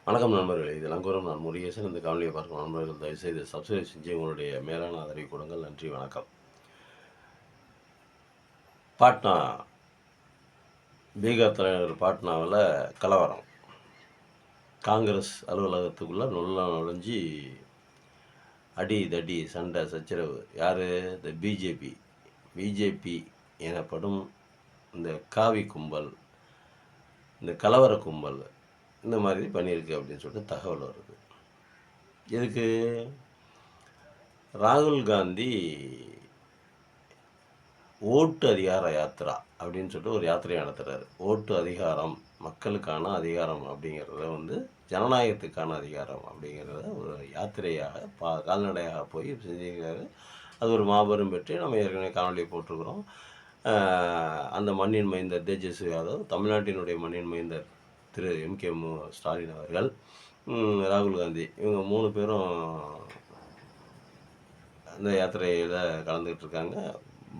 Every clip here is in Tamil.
வணக்கம் நண்பர்களே. இது லங்கூரம். நான் முருகேசன். இந்த காணொலியை பார்க்கும் நண்பர்கள் தயவுசெய்து சப்ஸ்கிரைப் செஞ்சு உங்களுடைய மேலான ஆதரவை கொடுங்கள். நன்றி, வணக்கம். பாட்னா, பீகார் தலைநகர் பாட்னாவில் கலவரம். காங்கிரஸ் அலுவலகத்துக்குள்ளே நுழைஞ்சி அடி தடி சண்டை சச்சரவு. யார்? இந்த பிஜேபி எனப்படும் இந்த காவி கும்பல், இந்த கலவர கும்பல் இந்த மாதிரி பண்ணியிருக்கு அப்படின்னு சொல்லிட்டு தகவல் வருது. இதுக்கு ராகுல் காந்தி ஓட்டு அதிகார யாத்திரா அப்படின்னு சொல்லிட்டு ஒரு யாத்திரையை நடத்துகிறாரு. ஓட்டு அதிகாரம், மக்களுக்கான அதிகாரம் அப்படிங்கிறத ஜனநாயகத்துக்கான அதிகாரம் அப்படிங்கிறத ஒரு யாத்திரையாக கால்நடையாக போய் செஞ்சுருக்காரு. அது ஒரு மாபெரும் வெற்றி. நம்ம ஏற்கனவே காணொலியை போட்டிருக்கிறோம். அந்த மண்ணின் மைந்தர் தேஜஸ்வி யாதவ், தமிழ்நாட்டினுடைய மண்ணின் மைந்தர் திரு MK ஸ்டாலின் அவர்கள், ராகுல் காந்தி, இவங்க 3 பேரும் அந்த யாத்திரையில் கலந்துக்கிட்டு இருக்காங்க.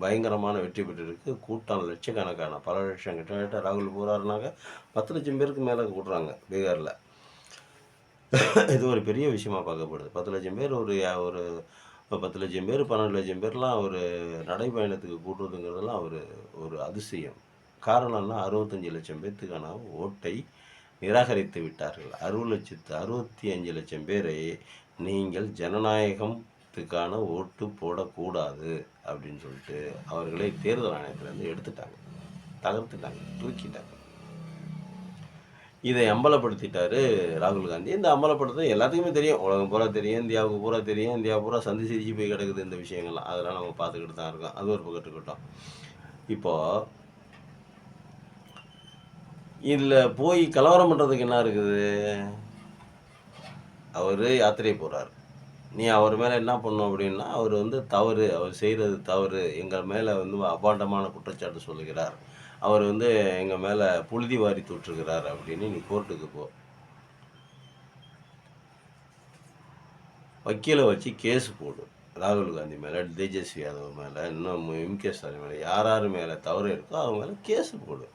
பயங்கரமான வெற்றி பெற்றிருக்கு. கூட்டம் லட்சக்கணக்கான, பல லட்சம், கிட்டத்தட்ட ராகுல் போகிறாருனாக்க 10 லட்சம் பேருக்கு மேலே கூட்டுறாங்க பீகாரில். இது ஒரு பெரிய விஷயமா பார்க்கப்படுது. 10 லட்சம் பேர், ஒரு 10 லட்சம் பேர், 12 லட்சம் பேர்லாம் ஒரு நடைப்பயணத்துக்கு கூட்டுறதுங்கிறதெல்லாம் ஒரு அதிசயம். காரணம்னா 65 லட்சம் பேர்த்துக்கான ஓட்டை நிராகரித்து விட்டார்கள். 65 லட்சம் பேரை நீங்கள் ஜனநாயகத்துக்கான ஓட்டு போடக்கூடாது அப்படின்னு சொல்லிட்டு அவர்களை தேர்தல் ஆணையத்திலேருந்து எடுத்துட்டாங்க, தகர்த்துட்டாங்க, தூக்கிட்டாங்க. இதை அம்பலப்படுத்திட்டாரு ராகுல் காந்தி. இந்த அம்பலப்படுத்த எல்லாத்துக்குமே தெரியும், உலகம் பூரா தெரியும், இந்தியாவுக்கு பூரா தெரியும். இந்தியா பூரா சந்தி சிரிச்சு போய் கிடக்குது இந்த விஷயங்கள்லாம். அதெல்லாம் நம்ம பார்த்துக்கிட்டு தான் இருக்கோம். அது ஒரு பக்கத்துக்கிட்டோம். இப்போது இதில் போய் கலவரம் பண்ணுறதுக்கு என்ன இருக்குது? அவர் யாத்திரை போகிறார். நீ அவர் மேலே என்ன பண்ணும் அப்படின்னா, அவர் தவறு, அவர் செய்கிறது தவறு, எங்கள் மேலே அபாண்டமான குற்றச்சாட்டு சொல்லுகிறார், அவர் எங்கள் மேலே புழுதி வாரி தூற்றுகிறார் அப்படின்னு நீ கோர்ட்டுக்கு போ. வக்கீலை வச்சு கேஸ் போடு. ராகுல் காந்தி மேலே, தேஜஸ்வி யாதவ் மேலே, இன்னும் MK ஸ்டாலின் மேலே, யார் மேலே தவறு இருக்கோ அவங்க மேலே கேஸ் போடு.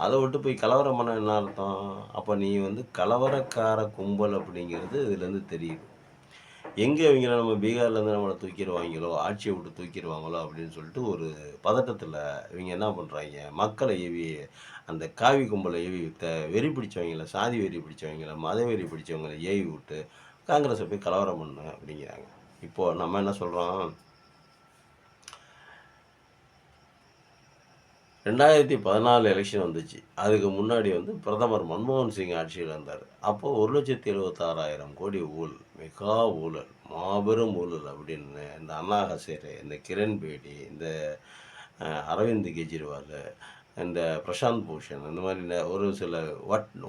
அதை விட்டு போய் கலவரம் பண்ண என்ன அர்த்தம்? அப்போ நீ கலவரக்கார கும்பல் அப்படிங்கிறது இதுலேருந்து தெரியுது. எங்கே இவங்கள நம்ம பீகார்லேருந்து நம்மளை தூக்கிடுவாங்களோ, ஆட்சியை விட்டு தூக்கிடுவாங்களோ அப்படின்னு சொல்லிட்டு ஒரு பதட்டத்தில் இவங்க என்ன பண்ணுறாங்க, மக்களை ஏவி, அந்த காவி கும்பலை ஏவி வெறி பிடிச்சவங்கள, சாதி வெறி பிடிச்சவங்கள, மத வெறி பிடிச்சவங்களை ஏவி விட்டு காங்கிரஸை போய் கலவரம் பண்ணு அப்படிங்கிறாங்க. இப்போது நம்ம என்ன சொல்கிறோம்? 2014 எலெக்ஷன் வந்துச்சு. அதுக்கு முன்னாடி பிரதமர் மன்மோகன் சிங் ஆட்சியில் இருந்தார். அப்போது 1,76,000 கோடி ஊழல், மெகா ஊழல், மாபெரும் ஊழல் அப்படின்னு இந்த அண்ணா ஹசேரே, இந்த கிரண் பேடி, இந்த அரவிந்த் கெஜ்ரிவால், இந்த பிரசாந்த் பூஷன், இந்த மாதிரி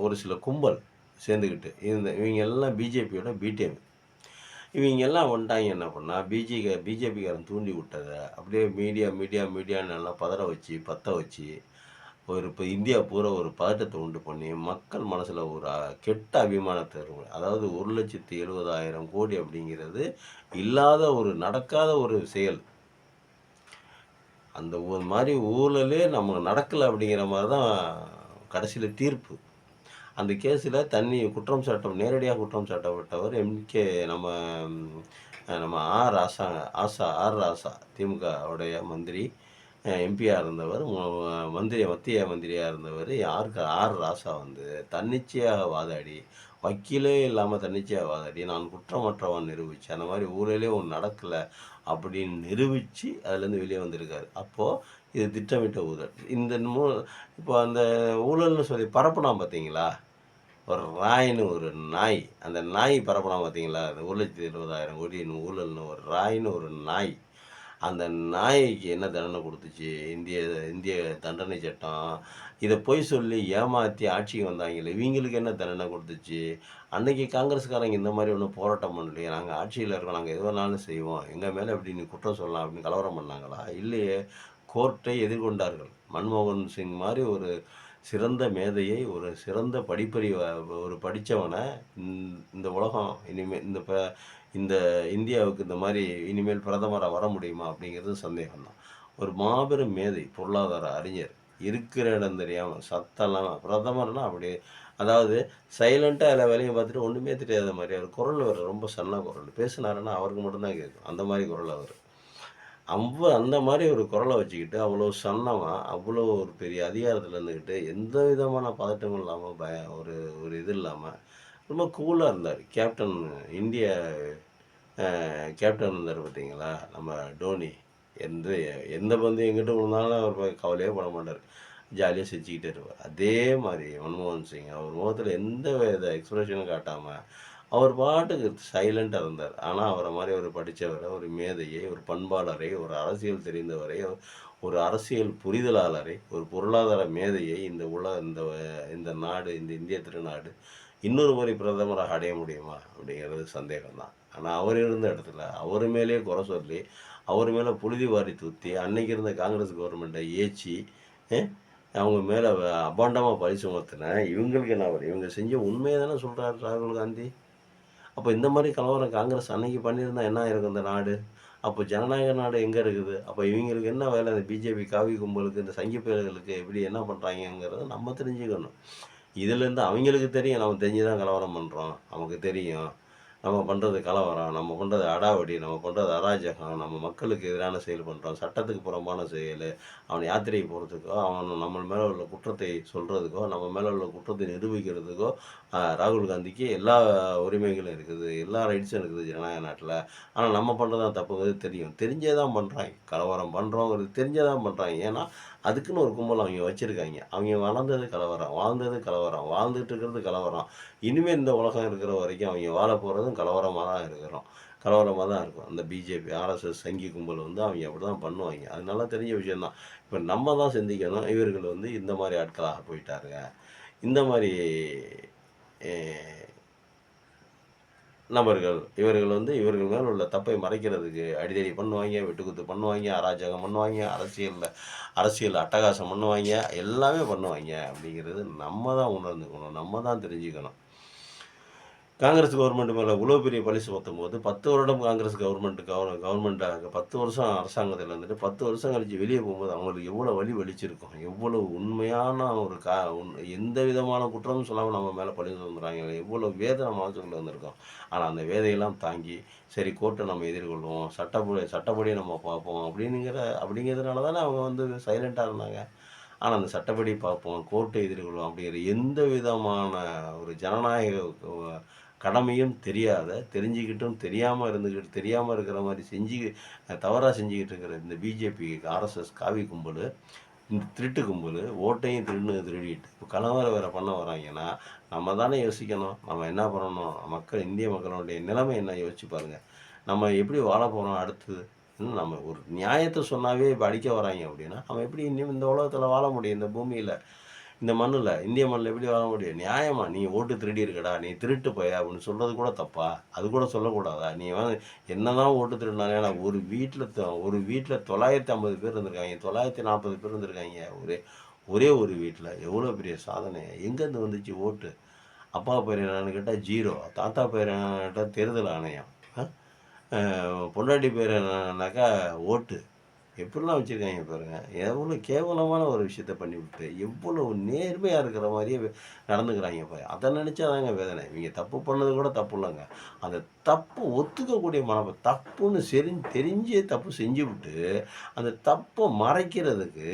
ஒரு சில கும்பல் சேர்ந்துக்கிட்டு இவங்க எல்லாம் பிஜேபியோட பிடிஎம். இவங்க எல்லாம் வந்துட்டாங்க. என்ன பண்ணால் பிஜேபிக்காரன் தூண்டி விட்டதை அப்படியே மீடியான்னு எல்லாம் பற்ற வச்சு இப்போ இந்தியா பூரா ஒரு பதட்டத்தை உண்டு பண்ணி மக்கள் மனசில் ஒரு கெட்ட அபிமானத்தை இருக்கும். அதாவது 1,70,000 கோடி அப்படிங்கிறது இல்லாத நடக்காத ஒரு செயல். அந்த ஒரு மாதிரி ஊழலே நம்ம நடக்கலை அப்படிங்கிற மாதிரி தான் கடைசியில் தீர்ப்பு. அந்த கேஸில் நேரடியாக குற்றம் சாட்டப்பட்டவர் நம்ம ஆர் ராசா, திமுகவுடைய மந்திரி, எம்பியாக இருந்தவர், மத்திய மந்திரியாக இருந்தவர் ஆர் ராசா தன்னிச்சையாக வாதாடி, வக்கீலே இல்லாமல் தன்னிச்சையாக வாதாடி, நான் குற்றமற்றவன் நிரூபித்து, அந்த மாதிரி ஊழலே ஒன்று நடக்கலை அப்படின்னு நிரூபித்து அதுலேருந்து வெளியே வந்திருக்காரு. அப்போது இது திட்டமிட்ட ஊழல். இப்போ அந்த ஊழல்னு சொல்லி பரப்புனா பார்த்தீங்களா, ஒரு நாய், அந்த நாய் பரப்புனா பார்த்தீங்களா, அந்த 1,70,000 கோடி ஊழல்னு ஒரு ராயின்னு ஒரு நாய். அந்த நாய்க்கு என்ன தண்டனை கொடுத்துச்சு இந்திய தண்டனை சட்டம்? இதை பொய் சொல்லி ஏமாற்றி ஆட்சிக்கு வந்தாங்களே, இவங்களுக்கு என்ன தண்டனை கொடுத்துச்சு? அன்றைக்கி காங்கிரஸ்காரங்க இந்த மாதிரி ஒன்றும் போராட்டம் பண்ணலையே, நாங்கள் ஆட்சியில் இருக்கோம், நாங்கள் எது வேணாலும் செய்வோம், எங்கள் மேலே எப்படி நீ குற்றம் சொல்லலாம் அப்படின்னு கலவரம் பண்ணாங்களா? இல்லையே. கோர்ட்டை எதிர்கொண்டார்கள். மன்மோகன் சிங் மாதிரி ஒரு சிறந்த மேதையை, ஒரு சிறந்த ஒரு படித்தவனை இந்த உலகம் இனிமேல் இந்த இந்தியாவுக்கு இந்த மாதிரி இனிமேல் பிரதமராக வர முடியுமா அப்படிங்கிறது சந்தேகம்தான். ஒரு மாபெரும் மேதை, பொருளாதார அறிஞர், இருக்கிற இடம் தெரியாமல் சத்தெல்லாம் பிரதமர்னால் அப்படியே அதாவது சைலன்ட்டா எல்லா வேலையும் பார்த்துட்டு ஒண்ணுமே தெரியாத மாரி. அவர் குரல் வேற ரொம்ப சன்ன குரல். பேசுனாருன்னா அவருக்கு மட்டும் தான் கேட்கும். அந்த மாரி குரல் அவரு. அந்த மாரி ஒரு குரல வச்சுக்கிட்டு, அவ்வளோ சன்னமா, அவ்வளோ ஒரு பெரிய அதிகாரத்தில இருந்துகிட்டு, எந்த விதமான பதட்டமும் இல்லாம, ஒரு ஒரு இது இல்லாம, ரொம்ப கூலா இருந்தாரு. இந்திய கேப்டன் இருந்தாரு பார்த்தீங்களா? நம்ம டோனி. எந்த எந்த பந்து எங்கிட்டு விழுந்தாலும் அவர் கவலையே பட மாட்டாரு. ஜாலியா சிரிச்சுக்கிட்டே இருப்பாரு. அதே மாரி மன்மோகன் சிங் அவர் முகத்தில எந்த வித எக்ஸ்பிரஷனும் காட்டாம, அவர் பாட்டுக்கு சைலன்ட்டா இருந்தார். ஆனா, அவர மாரி ஒரு படிச்சவர, ஒரு மேதையை, ஒரு பண்பாளரை, ஒரு அரசியல் தெரிந்தவரை, ஒரு அரசியல் புரிதலாளரை, ஒரு பொருளாதார மேதையை இந்த நாடு, இந்த இந்திய திருநாடு இன்னொரு முறை பிரதமராக அடைய முடியுமா? அப்படிங்கிறது சந்தேகம் தான். ஆனா, அவர் இருந்த இடத்துல, அவரு மேலேயே குறை சொல்லி, அவரு மேல புழுதி வாரி தூத்தி, அன்னைக்கு இருந்த காங்கிரஸ் கவர்மெண்ட்ட ஏச்சி, அ அவங்க மேல அபாண்டமா பழி சுமத்துன இவங்களுக்கு என்ன வரும்? இவங்க செஞ்ச உண்மைய தானே சொல்றாரு ராகுல் காந்தி. அப்ப இந்த மாரி கலவரம் காங்கிரஸ் அன்னைக்கு பண்ணியிருந்தா என்ன ஆயிருக்கும் இந்த நாடு? அப்போ ஜனநாயக நாடு எங்க இருக்குது? அப்ப இவங்களுக்கு என்ன வேலை? இந்த பிஜேபி காவி கும்பலுக்கு, இந்த சங்கி பயல்களுக்கு எப்படி என்ன பண்றாங்கங்கிறத நம்ம தெரிஞ்சுக்கணும். இதுலேருந்து அவங்களுக்கு தெரியும் நம்ம தெரிஞ்சு தான் கலவரம் பண்றோம். நமக்கு தெரியும். நம்ம பண்றது கலவரம், நம்ம பண்றது அடாவடி, நம்ம பண்றது அராஜகம், நம்ம மக்களுக்கு எதிரான செயல் பண்றோம். சட்டத்துக்கு புறம்பான செயலு. அவன் யாத்திரைக்கு போறதுக்கோ, அவன் நம்ம மேல உள்ள குற்றத்தை சொல்றதுக்கோ, நம்ம மேல உள்ள குற்றத்தை நிரூபிக்கிறதுக்கோ, ராகுல் காந்திக்கு எல்லா உரிமைகளும் இருக்குது. எல்லா ரைட்ஸும் இருக்குது ஜனநாயக நாட்டுல. ஆனா நம்ம பண்றது தான் தப்புங்கிறது தெரியும். தெரிஞ்சே தான் பண்றாய்ங்க. கலவரம் பண்றோங்கிறது தெரிஞ்சே தான் பண்றாய்ங்க. ஏன்னா, அதுக்குன்னு ஒரு கும்பல் அவைங்க வச்சிருக்காய்ங்க. அவைங்க வளர்ந்தது கலவரம், வாழ்ந்தது கலவரம், வாழ்ந்துட்டு இருக்கிறது கலவரம். இனிமே இந்த உலகம் இருக்கிற வரைக்கும் அவைங்க வாழப் போறதும் கலவரமா தான் இருக்கிறோம். கலவரமா தான் இருக்கும். அந்த பிஜேபி, ஆர்எஸ்எஸ் சங்கி கும்பல் வந்து அவைங்க அப்படிதான் பண்ணுவாய்ங்க. அது நல்லா தெரிஞ்ச விஷயம் தான். இப்ப நம்ம தான் சிந்திக்கணும். இவர்கள் வந்து இந்த மாரி ஆட்களாக போயிட்டாருங்க. இந்த மாரி எ நபர்கள். இவர்கள் வந்து இவர்கள் மேல உள்ள தப்பை மறைக்கிறதுக்கு அடிதடி பண்ணுவாய்ங்க, வெட்டுக்குத்து பண்ணுவாய்ங்க, அராஜகம் பண்ணுவாய்ங்க, அரசியல் அட்டகாசம் பண்ணுவாய்ங்க, எல்லாமே பண்ணுவாய்ங்க அப்படிங்கிறது நம்ம தான் உணர்ந்துக்கணும். நம்ம தான் தெரிஞ்சுக்கணும். காங்கிரஸ் கவர்மெண்ட் மேல இவ்வளோ பெரிய பழி சுமத்தும்போது 10 வருடம் காங்கிரஸ் கவர்மெண்ட்டாக 10 வருஷம் அரசாங்கத்தில இருந்துட்டு 10 வருஷம் கழிச்சு வெளிய போம்போது அவங்களுக்கு எவ்வளோ வலி வலிச்சிருக்கும். எவ்வளவு உண்மையான ஒரு எந்த விதமான குற்றமும் சொல்லாம நம்ம மேல பழி சுமத்துறாங்க. எவ்வளோ வேதனை மனசுக்குள்ள வந்திருக்கும். ஆனா அந்த வேதையெல்லாம் தாங்கி, சரி கோர்ட்ட நம்ம எதிர்கொள்வோம். சட்டப்படி நம்ம பார்ப்போம் அப்படிங்கிறதுனால தானே அவங்க வந்து சைலன்ட்டா இருந்தாங்க. ஆனா அந்த சட்டப்படி பார்ப்போம், கோர்ட்ட எதிர்கொள்வோம் அப்படிங்கிற எந்த விதமான ஒரு ஜனநாயக கடமையும் தெரியாத, தெரிஞ்சுக்கிட்டும் தெரியாம இருக்கிற மாரி தவறா செஞ்சுகிட்டு இருக்கிற இந்த பிஜேபி, ஆர்எஸ்எஸ் காவி கும்பலு, இந்த திருட்டு கும்பலு, ஓட்டையும் திருடிட்டு, இப்போ கலவரம் வேற பண்ண வராங்கன்னா, நம்ம தானே யோசிக்கணும். நம்ம என்ன பண்ணணும்? இந்திய மக்களுடைய நிலைமை என்ன யோசிச்சு பாருங்க. நம்ம எப்படி வாழப் போறோம் அடுத்தது? நம்ம ஒரு நியாயத்த சொன்னாவே இப்ப அடிக்க வராய்ங்க அப்படின்னா, நம்ம எப்படி இன்னும் இந்த உலகத்துல வாழ முடியும்? இந்த பூமியில, இந்த மண்ணுல, இந்திய மண்ணுல எப்படி வாழ முடியும்? நியாயமா? "நீ ஓட்டு திருடியிருக்கடா, நீ திருட்டு பயா" அப்படின்னு சொல்றது கூட தப்பா? அது கூட சொல்லக்கூடாதா? நீ வந்து என்னதான் ஓட்டு திருடினாலும் ஏன்னா ஒரு வீட்ல 950 பேர் இருந்திருக்காய்ங்க. 940 பேர் இருந்திருக்காய்ங்க. ஒரே ஒரே ஒரு வீட்ல. எவ்வளோ பெரிய சாதனை! எங்கேருந்து வந்துச்சு ஓட்டு? அப்பா பேர் என்னன்னு கேட்டா 0. தாத்தா பேர் என்னன்னு கேட்டா தேர்தல் ஆணையம். அ பொண்டாட்டி பேர் என்னன்னாக்கா ஓட்டு. எப்படிலாம் வச்சிருக்காய்ங்க பாருங்க. எவ்வளோ கேவலமான ஒரு விஷயத்த பண்ணிவிட்டு, எவ்வளவு நேர்மையா இருக்கிற மாரியே நடந்துக்கிறாய்ங்க பாரு. அத நெனச்சா தாங்க வேதனை. இவைங்க தப்பு பண்ணது கூட தப்பு இல்லங்க. அந்த தப்பு ஒத்துக்கக்கூடிய தப்புன்னு தெரிஞ்சே தப்பு செஞ்சுபுட்டு, அந்த தப்ப மறைக்கிறதுக்கு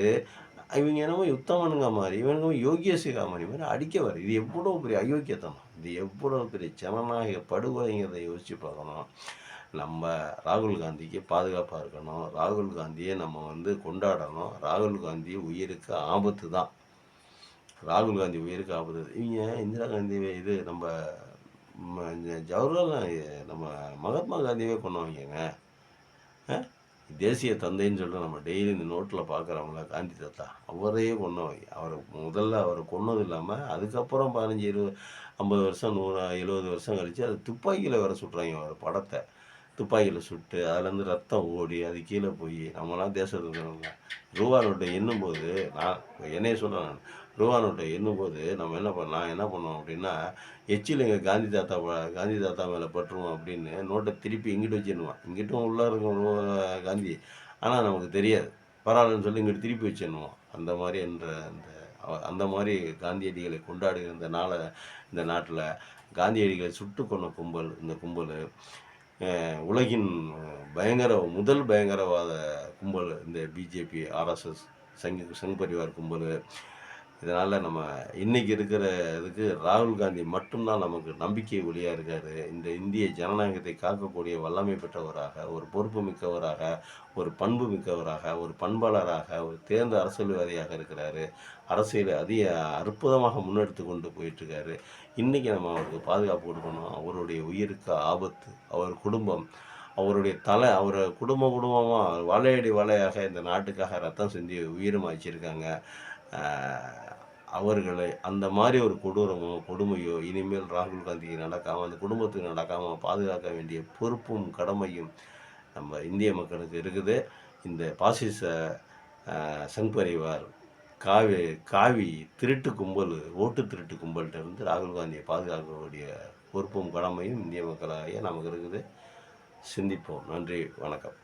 இவைங்க என்னமோ உத்தமனுங்க மாரி, இவனுங்க யோகிய சிகாமணி மாரி அடிக்க வர இது எவ்வளோ பெரிய அயோக்கியத்தனம். இது எவ்வளோ பெரிய ஜனநாயக படுகொலைங்கிறத யோசிச்சு பார்க்கணும். நம்ம ராகுல் காந்திக்கு பாதுகாப்பா இருக்கணும். ராகுல் காந்திய நம்ம வந்து கொண்டாடணும். ராகுல் காந்தி உயிருக்கு ஆபத்து தான். ராகுல் காந்தி உயிருக்கு ஆபத்து. இவங்க இந்திரா காந்தி இது நம்ம ஜவஹர்லால் நம்ம மகாத்மா காந்தியவே கொன்னவங்கங்க. அ தேசிய தந்தைன்னு சொல்லிட்டு நம்ம டெய்லி இந்த நோட்ல பார்க்குறோம்ல காந்தி தாத்தா. அவரையே கொன்னவங்க. முதல்ல அவர கொன்னது இல்லாம, அதுக்கப்புறம் 15, 20, 50 வருஷம், 100, 70 வருஷம் கழிச்சு அது துப்பாக்கியில வேற சுட்றாய்ங்க அவர படத்த. துப்பாக்கியில சுட்டு, அதுலேருந்து ரத்தம் ஓடி, அது கீழ போயி, நம்மலாம் தேச துரோகிங்க. ரூபா நோட்ட எண்ணும்போது, என்னைய சொல்றேன் நானு. ரூபா நோட்ட எண்ணும்போது, நான் என்ன பண்ணுவோம் அப்டின்னா, எச்சில் எங்க காந்தி தாத்தா மேல பட்டுரும் அப்டின்னு நோட்ட திருப்பி இங்கிட்டு வச்சு எண்ணுவான். இங்கிட்டும் உள்ள இருக்கும் காந்தி. ஆனா நமக்கு தெரியாது. பரவாயில்லன்னு சொல்லி இங்கிட்டு திருப்பி வச்சு எண்ணுவோம். அந்த மாரி எண்ற அந்த அந்த மாதிரி காந்தியடிகளை கொண்டாடுகிற இந்த நாட்டில் காந்தியடிகளை சுட்டு கொன்ற கும்பல் இந்த கும்பல், உலகின் முதல் பயங்கரவாத கும்பல் இந்த பிஜேபி, ஆர்எஸ்எஸ், சங் பரிவார் கும்பல். இதனால் நம்ம இன்றைக்கி இருக்கிற இதுக்கு ராகுல் காந்தி மட்டும்தான் நமக்கு நம்பிக்கை ஒளியாக இருக்கார். இந்த இந்திய ஜனநாயகத்தை காக்கக்கூடிய வல்லமை பெற்றவராக, ஒரு பொறுப்பு மிக்கவராக, ஒரு பண்பு மிக்கவராக, ஒரு பண்பாளராக, ஒரு தேர்ந்த அரசியல்வாதியாக இருக்கிறாரு. அரசியலை அற்புதமாக முன்னெடுத்து கொண்டு போயிட்டுருக்காரு. இன்றைக்கி நம்ம அவருக்கு பாதுகாப்பு கொடுக்கணும். அவருடைய உயிருக்கு ஆபத்து. அவர் குடும்பம், அவரை குடும்பமாக வாழையடி வாழையாக இந்த நாட்டுக்காக ரத்தம் சிந்தி உயிரும் வச்சிருக்காங்க. அவர்களை அந்த மாதிரி ஒரு கொடுமையோ இனிமேல் ராகுல் காந்திக்கு நடக்காமல், அந்த குடும்பத்துக்கு நடக்காமல் பாதுகாக்க வேண்டிய பொறுப்பும் கடமையும் நம்ம இந்திய மக்களுக்கு இருக்குது. இந்த பாசிச சங் பரிவார் காவி திருட்டு கும்பல், ஓட்டு திருட்டு கும்பல்கிட்ட இருந்து ராகுல் காந்தியை பாதுகாக்கக்கூடிய பொறுப்பும் கடமையும் இந்திய மக்களாகிய நமக்கு இருக்குது. சிந்திப்போம். நன்றி, வணக்கம்.